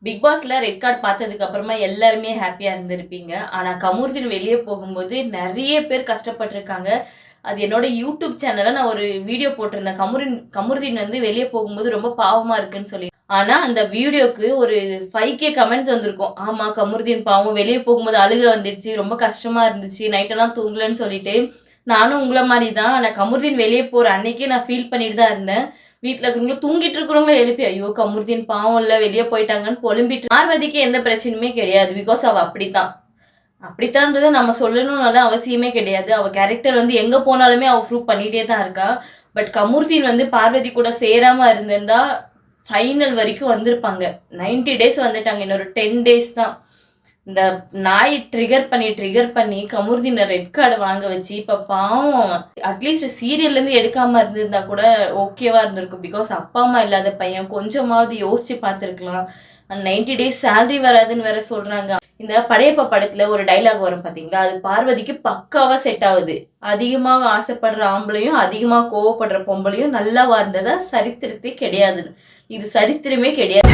Big பாஸ்ல red card பார்த்ததுக்கு அப்புறமா எல்லாருமே ஹாப்பியா இருந்திருப்பீங்க. ஆனா கமருதீன் வெளியே போகும்போது நிறைய பேர் கஷ்டப்பட்டிருக்காங்க. அது என்னோட யூடியூப் சேனல்ல நான் ஒரு வீடியோ போட்டிருந்தேன். கமருதீன் வந்து வெளியே போகும்போது ரொம்ப பாவமா இருக்குன்னு சொல்லி. ஆனா அந்த வீடியோக்கு ஒரு 5K கமெண்ட்ஸ் வந்திருக்கும். ஆமா கமருதீன் பாவம் வெளியே போகும்போது அழுக வந்துடுச்சு, ரொம்ப கஷ்டமா இருந்துச்சு, நைட்டெல்லாம் தூங்கலன்னு சொல்லிட்டு. நானும் உங்கள மாதிரி தான். ஆனா கமருதீன் வெளியே போற அன்னைக்கே நான் ஃபீல் பண்ணிட்டு தான் இருந்தேன். வீட்ல இருக்கிறவங்களும் தூங்கிட்டு இருக்கிறவங்கள எழுப்பி, ஐயோ கமருதீன் பாவம் இல்ல வெளியே போயிட்டாங்கன்னு புலம்பிட்டு. பார்வதிக்கு எந்த பிரச்சனையுமே கிடையாது. பிகாஸ் அவ அப்படித்தான். அப்படித்தான்றத நம்ம சொல்லணும்னால அவசியமே கிடையாது. அவ கேரக்டர் வந்து எங்க போனாலுமே அவ ப்ரூவ் பண்ணிட்டே தான் இருக்கா. பட் கமருதீன் வந்து பார்வதி கூட சேராம இருந்திருந்தா ஃபைனல் வரைக்கும் வந்திருப்பாங்க. 90 டேஸ் வந்துட்டாங்க. இன்னொரு 10 டேஸ் தான். இந்த நாய் ட்ரிகர் பண்ணி கமருதீனை ரெட் கார்டு வாங்க வச்சு இப்ப பாவம் அட்லீஸ்ட் சீரியல்ல இருந்து எடுக்காம இருந்திருந்தா கூட ஓகேவா இருந்திருக்கும். பிகாஸ் அப்பா அம்மா இல்லாத பையன், கொஞ்சமாவது யோசிச்சு பார்த்துருக்கலாம். 90 டேஸ் சேலரி வராதுன்னு வேற சொல்றாங்க. இந்த படையப்பா படத்துல ஒரு டைலாக் வரும் பாத்தீங்களா, அது பார்வதிக்கு பக்காவா செட் ஆகுது. அதிகமாக ஆசைப்படுற ஆம்பளையும் அதிகமா கோவப்படுற பொம்பளையும் நல்லா வாழ்ந்ததா சரித்திரத்தை கிடையாது. இது சரித்திரமே கிடையாது.